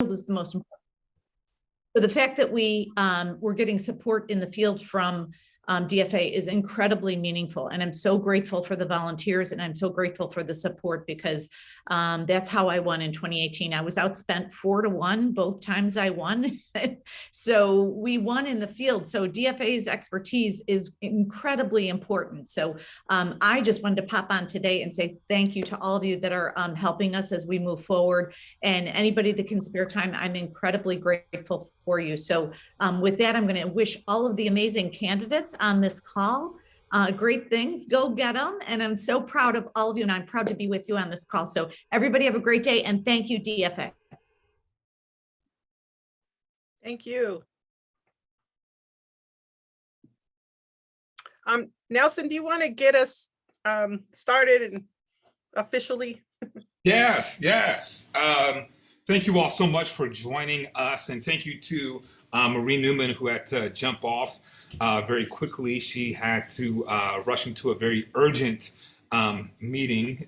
is the most important. But the fact that we're getting support in the field from DFA is incredibly meaningful. And I'm so grateful for the volunteers, and I'm so grateful for the support, because that's how I won in 2018. I was outspent 4-1 both times I won. So we won in the field. So DFA's expertise is incredibly important. So I just wanted to pop on today and say thank you to all of you that are helping us as we move forward. And anybody that can spare time, I'm incredibly grateful for you. So with that, I'm going to wish all of the amazing candidates on this call great things. Go get them. And I'm so proud of all of you, and I'm proud to be with you on this call. So everybody have a great day, and thank you, DFA. Thank you. Nelson, do you want to get us started and officially? Yes. Thank you all so much for joining us, and thank you to Marie Newman, who had to jump off very quickly. She had to rush into a very urgent meeting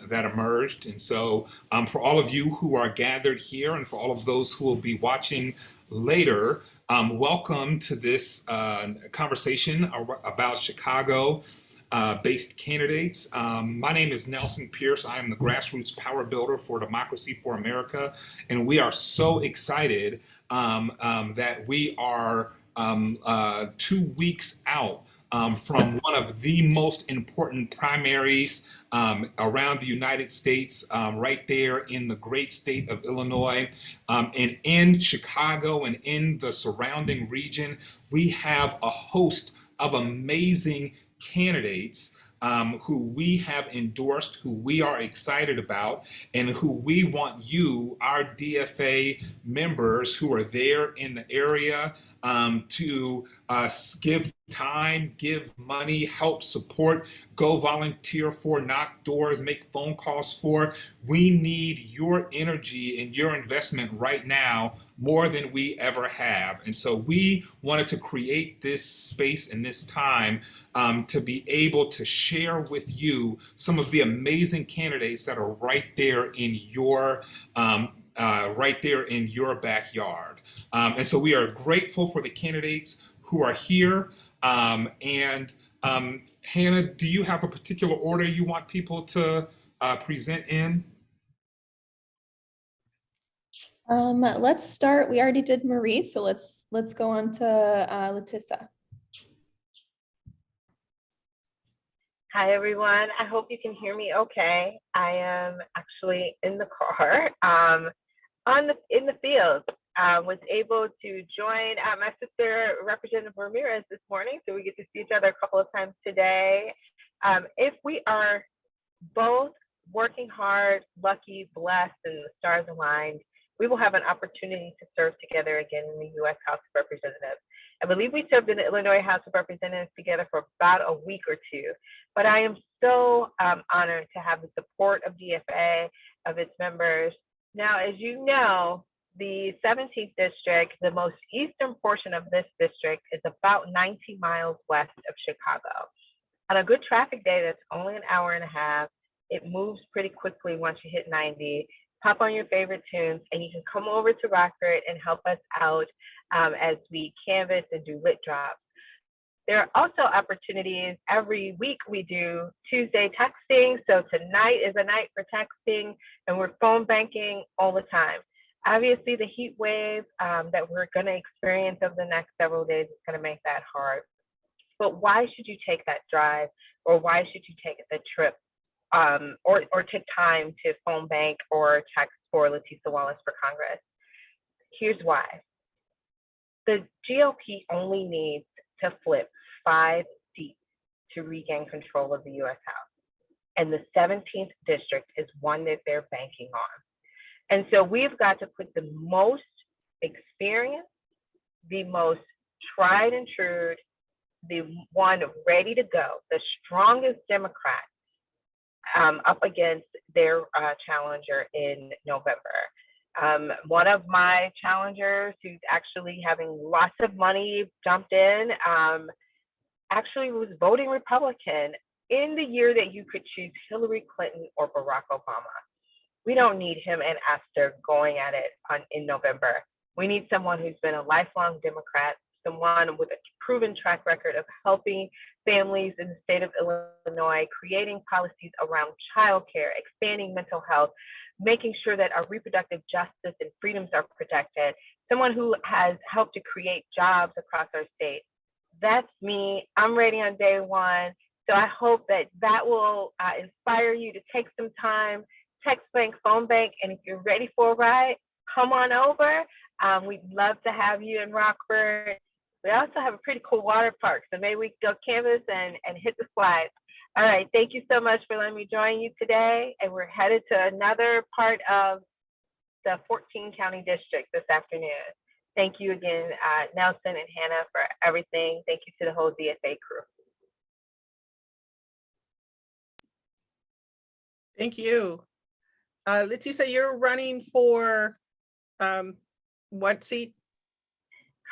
that emerged. And so for all of you who are gathered here, and for all of those who will be watching later, welcome to this conversation about Chicago based candidates. My name is Nelson Pierce. I am the grassroots power builder for Democracy for America, and we are so excited that we are 2 weeks out from one of the most important primaries around the United States, right there in the great state of Illinois, and in Chicago and in the surrounding region. We have a host of amazing candidates who we have endorsed, who we are excited about, and who we want you, our DFA members who are there in the area, to give time, give money, help support, go volunteer for, knock doors, make phone calls for. We need your energy and your investment right now more than we ever have. And so we wanted to create this space and this time to be able to share with you some of the amazing candidates that are right there in your backyard. And so we are grateful for the candidates who are here. And Hannah, do you have a particular order you want people to present in? Let's start. We already did Marie, so let's go on to Litesa. Hi, everyone. I hope you can hear me okay. I am actually in the car in the field. Was able to join my sister, Representative Ramirez, this morning, so we get to see each other a couple of times today. If we are both working hard, lucky, blessed, and the stars aligned, we will have an opportunity to serve together again in the U.S. House of Representatives. I believe we served in the Illinois House of Representatives together for about a week or two, but I am so honored to have the support of DFA, of its members. Now, as you know, the 17th district, the most eastern portion of this district, is about 90 miles west of Chicago. On a good traffic day, that's only an hour and a half. It moves pretty quickly once you hit 90. Pop on your favorite tunes, and you can come over to Rockford and help us out as we canvass and do lit drops. There are also opportunities. Every week we do Tuesday texting. So tonight is a night for texting, and we're phone banking all the time. Obviously, the heat wave that we're going to experience over the next several days is going to make that hard. But why should you take that drive, or why should you take the trip, or take time to phone bank or text for Litesa Wallace for Congress? Here's why. The GOP only needs to flip 5 seats to regain control of the U.S. House. And the 17th district is one that they're banking on. And so we've got to put the most experienced, the most tried and true, the one ready to go, the strongest Democrat up against their challenger in November. One of my challengers, who's actually having lots of money dumped in, actually was voting Republican in the year that you could choose Hillary Clinton or Barack Obama. We don't need him and Esther going at it in November. We need someone who's been a lifelong Democrat, someone with a proven track record of helping families in the state of Illinois, creating policies around childcare, expanding mental health, making sure that our reproductive justice and freedoms are protected, someone who has helped to create jobs across our state. That's me. I'm ready on day one. So I hope that that will inspire you to take some time, text bank, phone bank, and if you're ready for a ride, come on over. We'd love to have you in Rockford. We also have a pretty cool water park, so maybe we can go canvas and hit the slides. All right, thank you so much for letting me join you today. And we're headed to another part of the 14 county district this afternoon. Thank you again, Nelson and Hannah, for everything. Thank you to the whole DFA crew. Thank you. Litesa, you're running for what seat?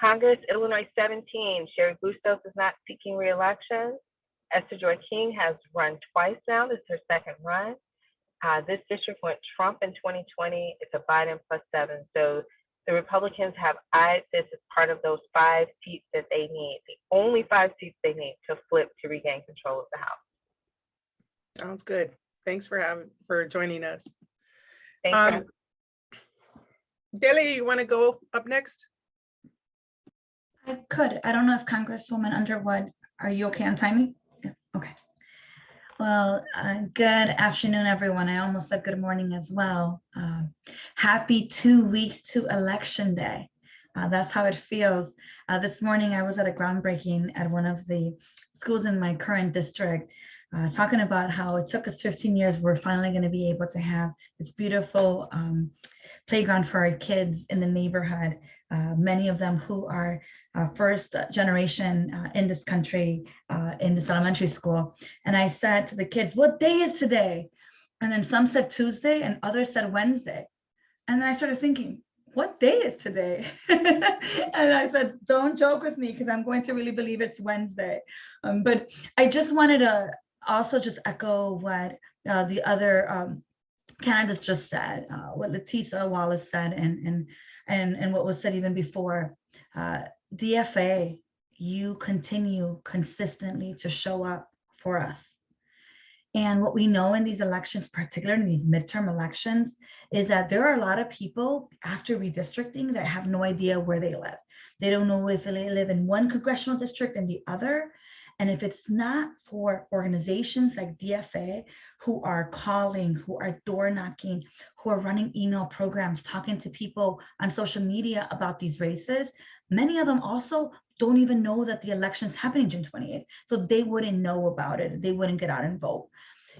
Congress, Illinois 17. Sherry Bustos is not seeking re-election. Esther Joy King has run twice now. This is her second run. This district went Trump in 2020. It's a Biden +7. So the Republicans have eyed this as part of those 5 seats that they need, the only 5 seats they need to flip to regain control of the House. Sounds good. Thanks for joining us. Thank you. Delia, you want to go up next? I could. I don't know if Congresswoman Underwood, are you okay on timing? Yeah, okay. Well, good afternoon, everyone. I almost said good morning as well. Happy 2 weeks to Election Day. That's how it feels. This morning, I was at a groundbreaking at one of the schools in my current district, talking about how it took us 15 years. We're finally going to be able to have this beautiful playground for our kids in the neighborhood, many of them who are first generation in this country, in this elementary school. And I said to the kids, what day is today? And then some said Tuesday and others said Wednesday. And then I started thinking, what day is today? And I said, don't joke with me because I'm going to really believe it's Wednesday. But I just wanted to also just echo what the other candidates just said, what Litesa, Wallace said, and what was said even before. DFA, you continue consistently to show up for us. And what we know in these elections, particularly in these midterm elections, is that there are a lot of people after redistricting that have no idea where they live. They don't know if they live in one congressional district and the other. And if it's not for organizations like DFA who are calling, who are door knocking, who are running email programs, talking to people on social media about these races, many of them also don't even know that the election is happening June 28th. So they wouldn't know about it. They wouldn't get out and vote.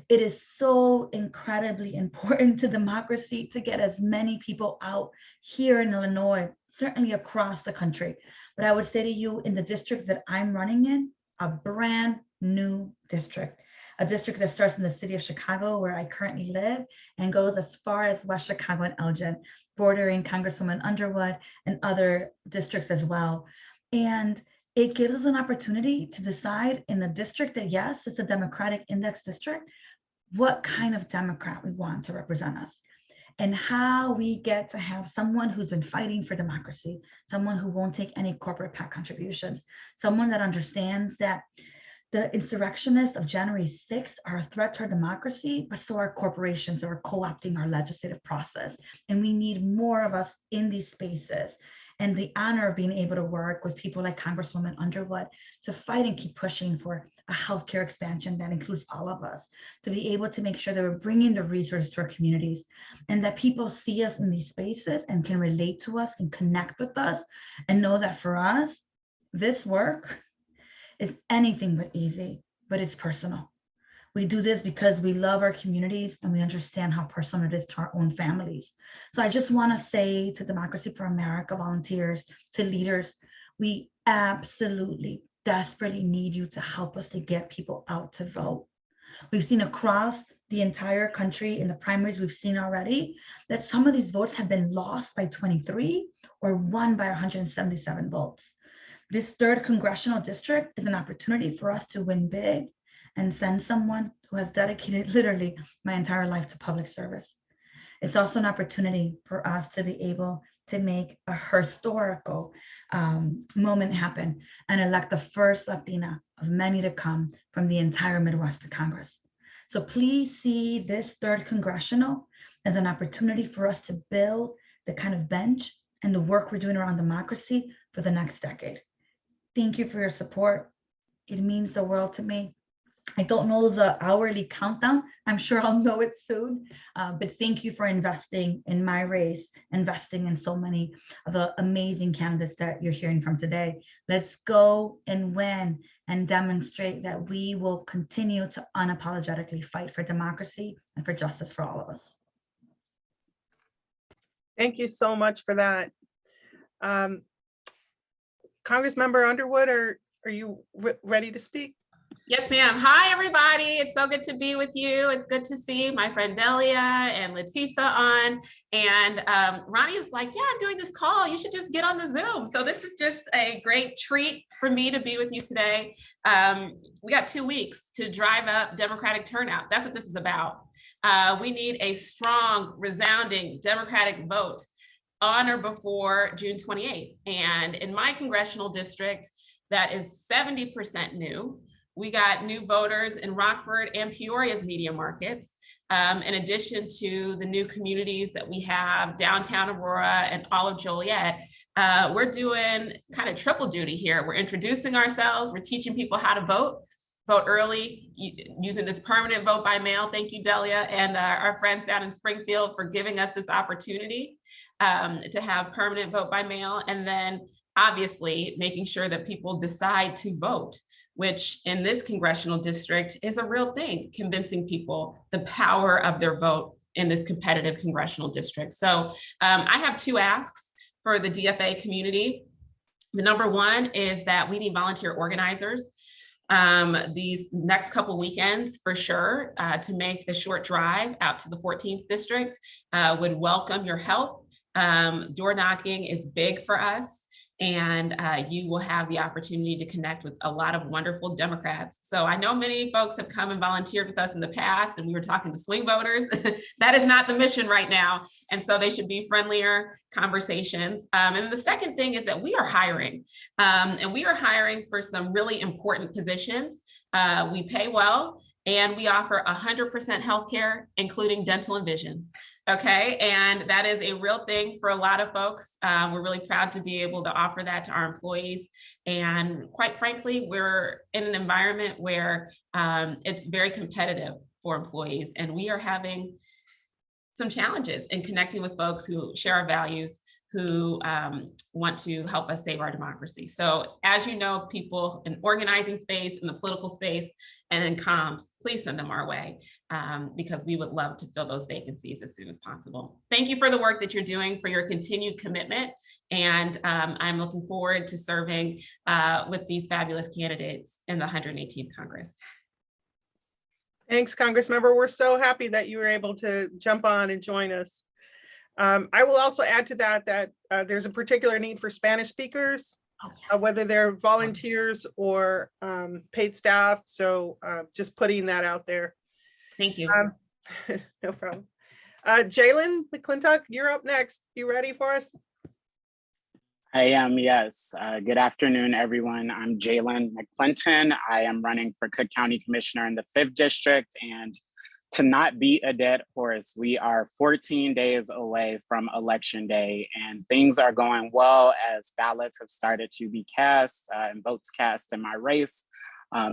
It is so incredibly important to democracy to get as many people out here in Illinois, certainly across the country. But I would say to you, in the district that I'm running in, a brand new district, a district that starts in the city of Chicago, where I currently live, and goes as far as West Chicago and Elgin, bordering Congresswoman Underwood and other districts as well. And it gives us an opportunity to decide in a district that, yes, it's a Democratic index district, what kind of Democrat we want to represent us, and how we get to have someone who's been fighting for democracy, someone who won't take any corporate PAC contributions, someone that understands that the insurrectionists of January 6th are a threat to our democracy, but so are corporations that are co-opting our legislative process. And we need more of us in these spaces. And the honor of being able to work with people like Congresswoman Underwood to fight and keep pushing for a healthcare expansion that includes all of us, to be able to make sure that we're bringing the resources to our communities and that people see us in these spaces and can relate to us, can connect with us, and know that for us, this work is anything but easy, but it's personal. We do this because we love our communities and we understand how personal it is to our own families. So I just want to say to Democracy for America volunteers, to leaders, we absolutely desperately need you to help us to get people out to vote. We've seen across the entire country in the primaries we've seen already that some of these votes have been lost by 23 or won by 177 votes. This third congressional district is an opportunity for us to win big and send someone who has dedicated literally my entire life to public service. It's also an opportunity for us to be able to make a historical moment happen and elect the first Latina of many to come from the entire Midwest to Congress. So please see this third congressional as an opportunity for us to build the kind of bench and the work we're doing around democracy for the next decade. Thank you for your support. It means the world to me. I don't know the hourly countdown. I'm sure I'll know it soon, but thank you for investing in my race, investing in so many of the amazing candidates that you're hearing from today. Let's go and win and demonstrate that we will continue to unapologetically fight for democracy and for justice for all of us. Thank you so much for that. Congressmember Underwood, are you ready to speak? Yes, ma'am. Hi, everybody. It's so good to be with you. It's good to see my friend Delia and Litesa on. And Ronnie was like, yeah, I'm doing this call. You should just get on the Zoom. So this is just a great treat for me to be with you today. We got 2 weeks to drive up Democratic turnout. That's what this is about. We need a strong, resounding Democratic vote on or before June 28th. And in my congressional district, that is 70% new. We got new voters in Rockford and Peoria's media markets, in addition to the new communities that we have downtown Aurora and all of Joliet. We're doing kind of triple duty here. We're introducing ourselves. We're teaching people how to vote early, using this permanent vote by mail. Thank you, Delia, and our friends down in Springfield for giving us this opportunity to have permanent vote by mail. And then obviously making sure that people decide to vote, which in this congressional district is a real thing, convincing people the power of their vote in this competitive congressional district. So I have 2 asks for the DFA community. The number one is that we need volunteer organizers these next couple weekends for sure to make the short drive out to the 14th district. Would welcome your help. Door knocking is big for us. And you will have the opportunity to connect with a lot of wonderful Democrats. So I know many folks have come and volunteered with us in the past, and we were talking to swing voters. That is not the mission right now. And so they should be friendlier conversations. And the second thing is that we are hiring. And we are hiring for some really important positions. We pay well. And we offer 100% healthcare, including dental and vision. Okay, and that is a real thing for a lot of folks. We're really proud to be able to offer that to our employees. And quite frankly, we're in an environment where it's very competitive for employees. And we are having some challenges in connecting with folks who share our values, who want to help us save our democracy. So as you know, people in organizing space, in the political space, and in comms, please send them our way because we would love to fill those vacancies as soon as possible. Thank you for the work that you're doing, for your continued commitment. And I'm looking forward to serving with these fabulous candidates in the 118th Congress. Thanks, Congressmember. We're so happy that you were able to jump on and join us. I will also add to that there's a particular need for Spanish speakers, whether they're volunteers or paid staff. So just putting that out there. Thank you. No problem. Jaylin McClinton, you're up next. You ready for us? I am, yes. Good afternoon, everyone. I'm Jaylin McClinton. I am running for Cook County Commissioner in the 5th District, and to not beat a dead horse, we are 14 days away from Election Day, and things are going well as ballots have started to be cast and votes cast in my race.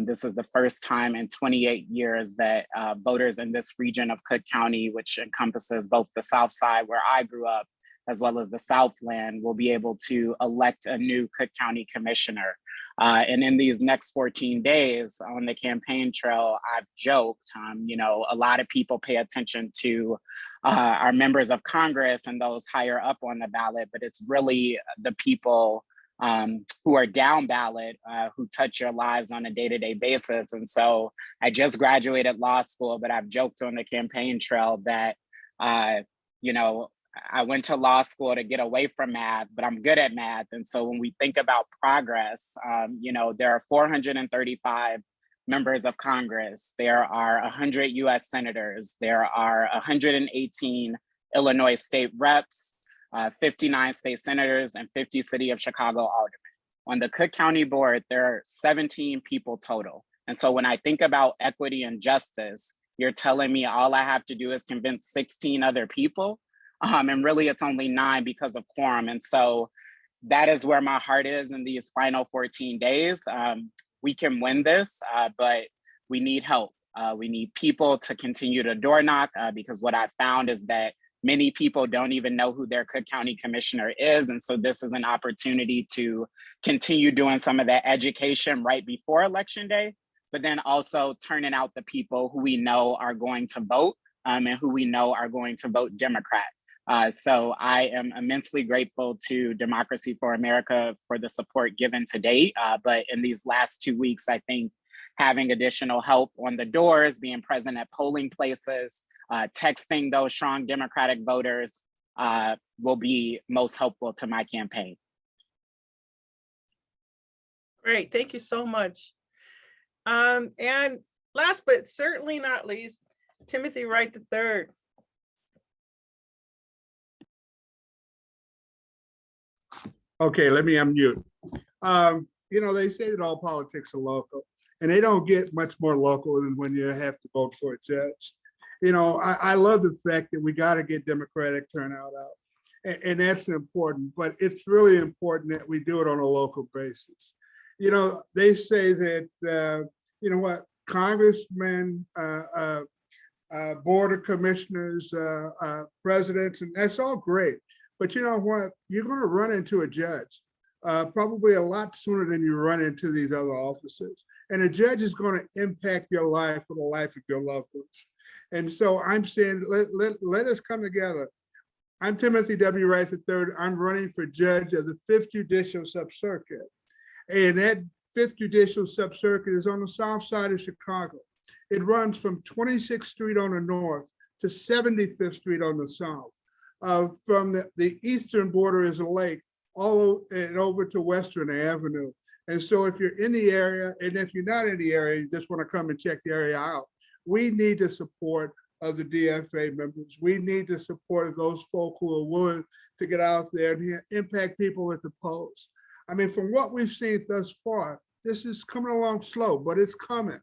This is the first time in 28 years that voters in this region of Cook County, which encompasses both the South Side where I grew up, as well as the Southland, will be able to elect a new Cook County commissioner. And in these next 14 days on the campaign trail, I've joked, you know, a lot of people pay attention to our members of Congress and those higher up on the ballot, but it's really the people who are down ballot who touch your lives on a day-to-day basis. And so I just graduated law school, but I've joked on the campaign trail that, you know, I went to law school to get away from math, but I'm good at math. And so when we think about progress, you know, there are 435 members of Congress. There are 100 US senators. There are 118 Illinois state reps, 59 state senators, and 50 city of Chicago aldermen. On the Cook County board, there are 17 people total. And so when I think about equity and justice, you're telling me all I have to do is convince 16 other people. And really it's only 9 because of quorum. And so that is where my heart is in these final 14 days. We can win this, but we need help. We need people to continue to door knock because what I found is that many people don't even know who their Cook County commissioner is. And so this is an opportunity to continue doing some of that education right before Election Day, but then also turning out the people who we know are going to vote and who we know are going to vote Democrat. So I am immensely grateful to Democracy for America for the support given to date. But in these last 2 weeks, I think having additional help on the doors, being present at polling places, texting those strong Democratic voters will be most helpful to my campaign. Great, thank you so much. And last but certainly not least, Timothy Wright III. Okay, let me unmute. You know, they say that all politics are local, and they don't get much more local than when you have to vote for a judge. You know, I love the fact that we got to get Democratic turnout out, and that's important, but it's really important that we do it on a local basis. You know, they say that, you know what, congressmen, board of commissioners, presidents, and that's all great. But you know what, you're going to run into a judge probably a lot sooner than you run into these other offices. And a judge is going to impact your life or the life of your loved ones. And so I'm saying, let us come together. I'm Timothy W. Wright III. I'm running for judge of the 5th Judicial Subcircuit. And that 5th Judicial Subcircuit is on the south side of Chicago. It runs from 26th Street on the north to 75th Street on the south. From the eastern border is a lake, all and over to Western Avenue. And so if you're in the area, and if you're not in the area, you just want to come and check the area out, we need the support of the DFA members. We need the support of those folk who are willing to get out there and impact people at the polls. I mean, from what we've seen thus far, this is coming along slow, but it's coming.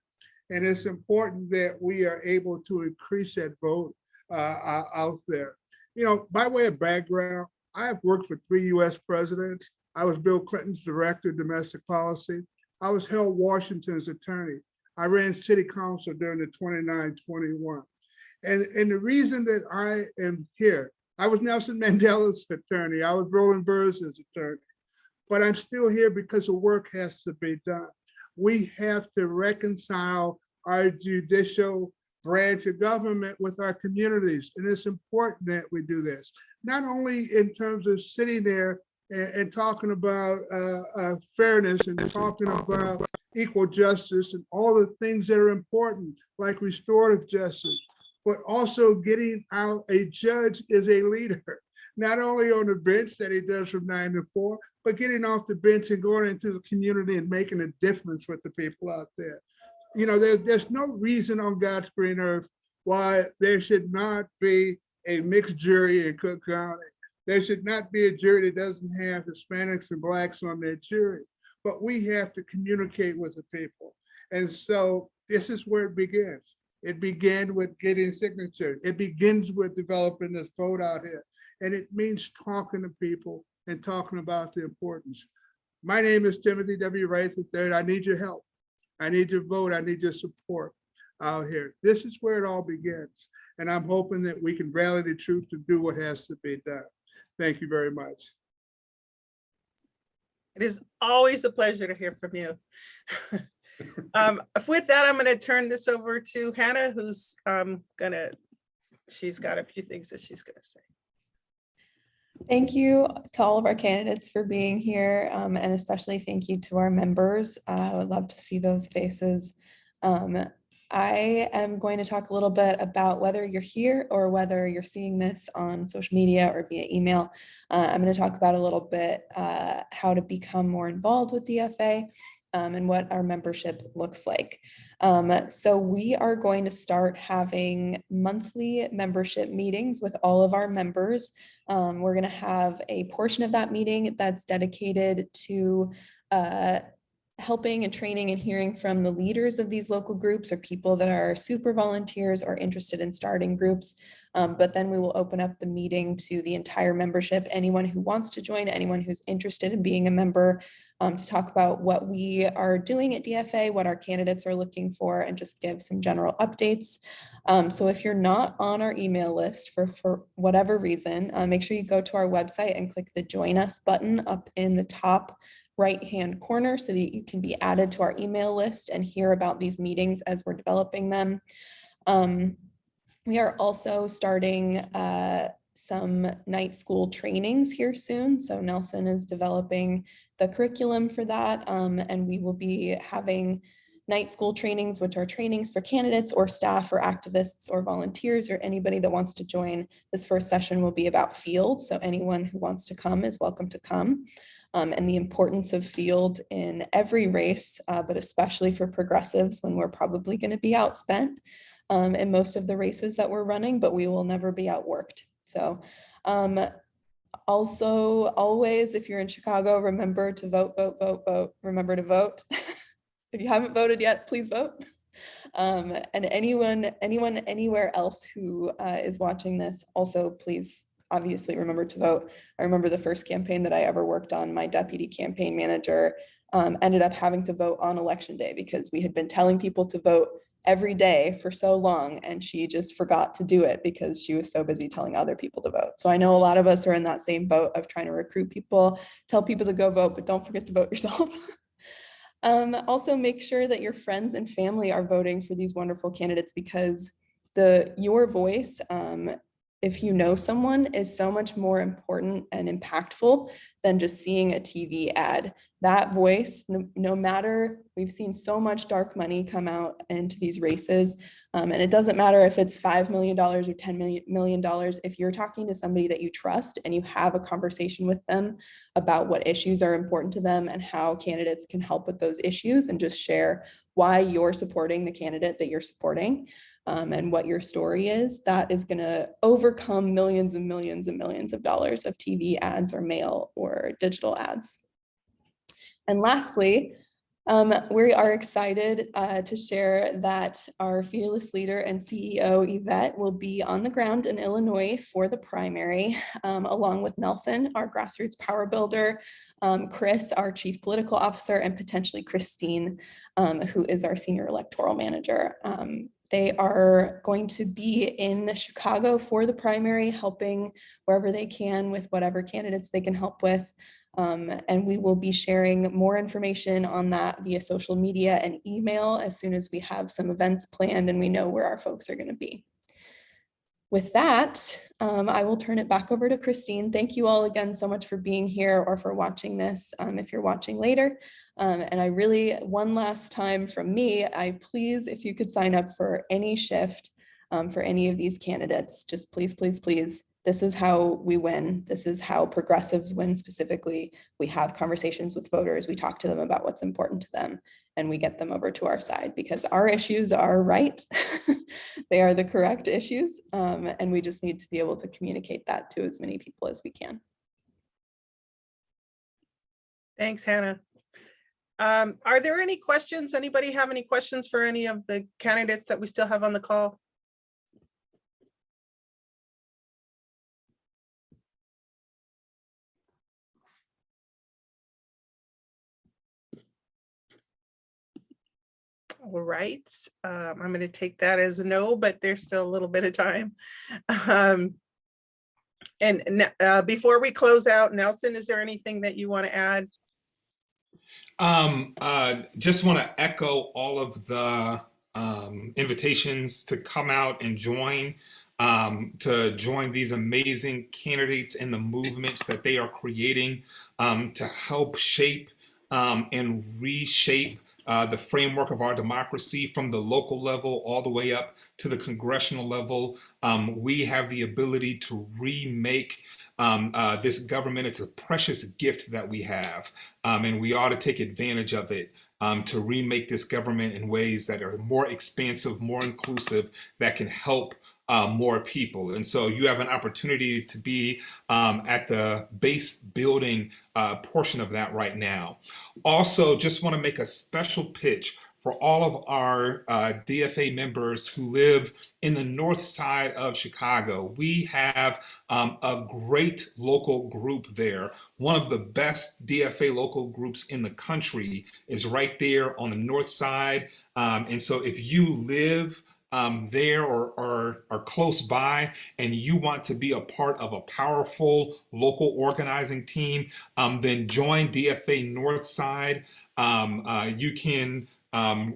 And it's important that we are able to increase that vote out there. You know, by way of background, I have worked for 3 US presidents. I was Bill Clinton's director of domestic policy. I was Harold Washington's attorney. I ran city council during the 29-21. And the reason that I am here, I was Nelson Mandela's attorney. I was Roland Burr's attorney, but I'm still here because the work has to be done. We have to reconcile our judicial branch of government with our communities. And it's important that we do this, not only in terms of sitting there and talking about fairness and talking about equal justice and all the things that are important, like restorative justice, but also getting out a judge is a leader, not only on the bench that he does from 9 to 4, but getting off the bench and going into the community and making a difference with the people out there. You know, there's no reason on God's green earth why there should not be a mixed jury in Cook County. There should not be a jury that doesn't have Hispanics and Blacks on their jury, but we have to communicate with the people. And so this is where it begins. It began with getting signatures. It begins with developing this vote out here. And it means talking to people and talking about the importance. My name is Timothy W. Wright III. I need your help. I need your vote. I need your support out here. This is where it all begins. And I'm hoping that we can rally the troops to do what has to be done. Thank you very much. It is always a pleasure to hear from you. With that, I'm going to turn this over to Hannah, who's she's got a few things that she's going to say. Thank you to all of our candidates for being here, and especially thank you to our members. I would love to see those faces. I am going to talk a little bit about whether you're here or whether you're seeing this on social media or via email. I'm going to talk about a little bit how to become more involved with DFA and what our membership looks like. So we are going to start having monthly membership meetings with all of our members. We're going to have a portion of that meeting that's dedicated to helping and training and hearing from the leaders of these local groups or people that are super volunteers or interested in starting groups. But then we will open up the meeting to the entire membership, anyone who wants to join, anyone who's interested in being a member, to talk about what we are doing at DFA, what our candidates are looking for, and just give some general updates. So if you're not on our email list for whatever reason, make sure you go to our website and click the Join Us button up in the top right-hand corner so that you can be added to our email list and hear about these meetings as we're developing them. We are also starting some night school trainings here soon. So Nelson is developing the curriculum for that, and we will be having night school trainings, which are trainings for candidates or staff or activists or volunteers or anybody that wants to join. This first session will be about field, so anyone who wants to come is welcome to come. And the importance of field in every race, but especially for progressives when we're probably going to be outspent in most of the races that we're running, but we will never be outworked. So also always, if you're in Chicago, remember to vote, vote, vote, vote. Remember to vote. If you haven't voted yet, please vote. And anyone anywhere else who is watching this, also please obviously remember to vote. I remember the first campaign that I ever worked on, my deputy campaign manager ended up having to vote on election day because we had been telling people to vote every day for so long, and she just forgot to do it because she was so busy telling other people to vote. So I know a lot of us are in that same boat of trying to recruit people, tell people to go vote, but don't forget to vote yourself. Also make sure that your friends and family are voting for these wonderful candidates, because your voice, if you know someone, is so much more important and impactful than just seeing a TV ad. That voice, no matter, we've seen so much dark money come out into these races, and it doesn't matter if it's $5 million or $10 million. If you're talking to somebody that you trust and you have a conversation with them about what issues are important to them and how candidates can help with those issues, and just share why you're supporting the candidate that you're supporting, and what your story is, that is going to overcome millions and millions and millions of dollars of TV ads or mail or digital ads. And lastly, we are excited to share that our fearless leader and CEO, Yvette, will be on the ground in Illinois for the primary, along with Nelson, our grassroots power builder, Chris, our chief political officer, and potentially Christine, who is our senior electoral manager. They are going to be in Chicago for the primary, helping wherever they can with whatever candidates they can help with. And we will be sharing more information on that via social media and email as soon as we have some events planned and we know where our folks are going to be. With that, I will turn it back over to Christine. Thank you all again so much for being here or for watching this, if you're watching later. And I really, one last time from me, I please, if you could sign up for any shift for any of these candidates, just please, please, please. This is how we win. This is how progressives win specifically. We have conversations with voters. We talk to them about what's important to them, and we get them over to our side because our issues are right. They are the correct issues. And we just need to be able to communicate that to as many people as we can. Thanks, Hannah. Are there any questions? Anybody have any questions for any of the candidates that we still have on the call? All right, I'm going to take that as a no, but there's still a little bit of time. Before we close out, Nelson, is there anything that you want to add? Just want to echo all of the invitations to come out and join, to join these amazing candidates in the movements that they are creating, to help shape and reshape the framework of our democracy from the local level all the way up to the congressional level. We have the ability to remake this government. It's a precious gift that we have, and we ought to take advantage of it to remake this government in ways that are more expansive, more inclusive, that can help more people. And so you have an opportunity to be at the base building portion of that right now. Also, just want to make a special pitch for all of our DFA members who live in the north side of Chicago. We have a great local group there. One of the best DFA local groups in the country is right there on the north side. And so if you live there or are close by and you want to be a part of a powerful local organizing team, then join DFA Northside. You can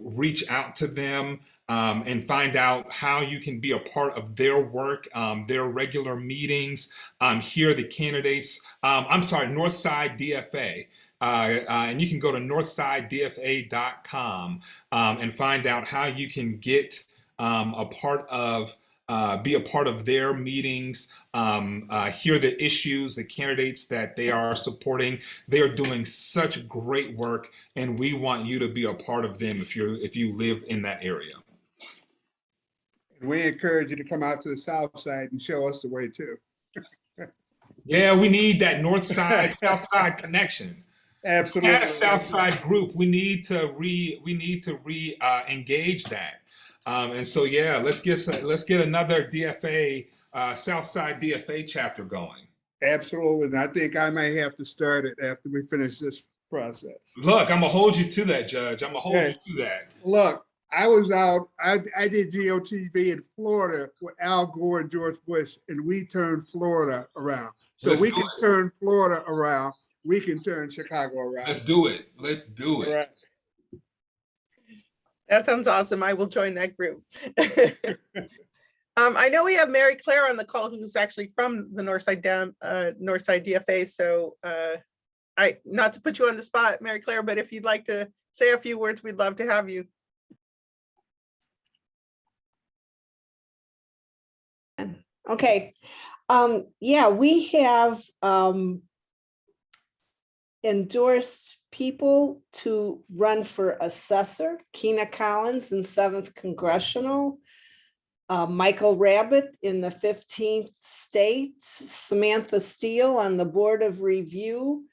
reach out to them and find out how you can be a part of their work, their regular meetings, hear the candidates. Northside DFA. And you can go to northsidedfa.com and find out how you can get be a part of their meetings, hear the issues, the candidates that they are supporting. They are doing such great work, and we want you to be a part of them if you live in that area. We encourage you to come out to the south side and show us the way too. Yeah, we need that north side, south side connection. Absolutely. We had a south side group. We need to engage that. And so, yeah, let's get another DFA, Southside DFA chapter going. Absolutely. And I think I may have to start it after we finish this process. Look, I'm going to hold you to that, Judge. I'm going to hold you to that. Look, I was out, I did GOTV in Florida with Al Gore and George Bush, and we turned Florida around. So we can turn Florida around. We can turn Chicago around. Let's do it. Let's do it. Right. That sounds awesome. I will join that group. I know we have Mary Claire on the call, who's actually from the Northside DFA. So not to put you on the spot, Mary Claire, but if you'd like to say a few words, we'd love to have you. Okay. Yeah, we have endorsed people to run for assessor, Keena Collins in 7th Congressional, Michael Rabbit in the 15th state, Samantha Steele on the Board of Review,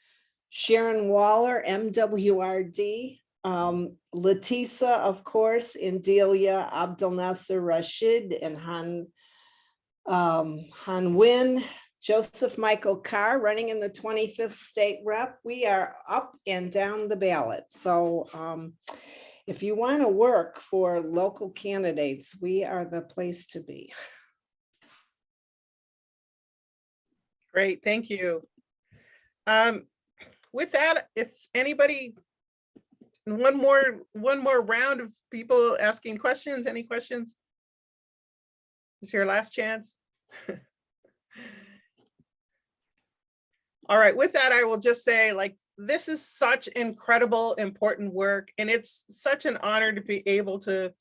Sharon Waller, MWRD, Litesa, of course, in Delia, Abdel Nasser Rashid, and Han Win, Joseph Michael Carr running in the 25th state rep. We are up and down the ballot. So if you want to work for local candidates, we are the place to be. Great, thank you. With that, if anybody, one more round of people asking questions, any questions? It's your last chance. All right, with that, I will just say, like, this is such incredible, important work, and it's such an honor to be able to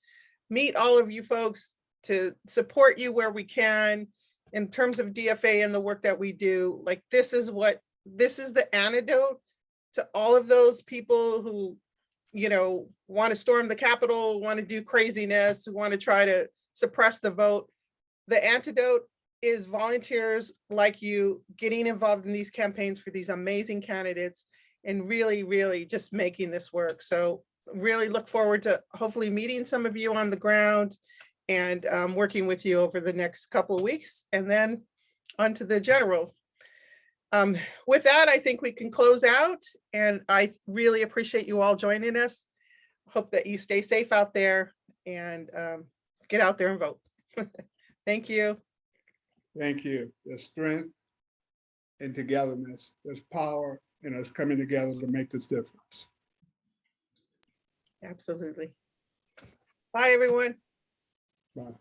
meet all of you folks, to support you where we can in terms of DFA and the work that we do. Like, this is the antidote to all of those people who, want to storm the Capitol, want to do craziness, want to try to suppress the vote. The antidote is volunteers like you getting involved in these campaigns for these amazing candidates and really, really just making this work. So really look forward to hopefully meeting some of you on the ground and working with you over the next couple of weeks, and then on to the general. With that, I think we can close out, and I really appreciate you all joining us. Hope that you stay safe out there and get out there and vote. Thank you. Thank you. There's strength and togetherness. There's power in us coming together to make this difference. Absolutely. Bye, everyone. Bye.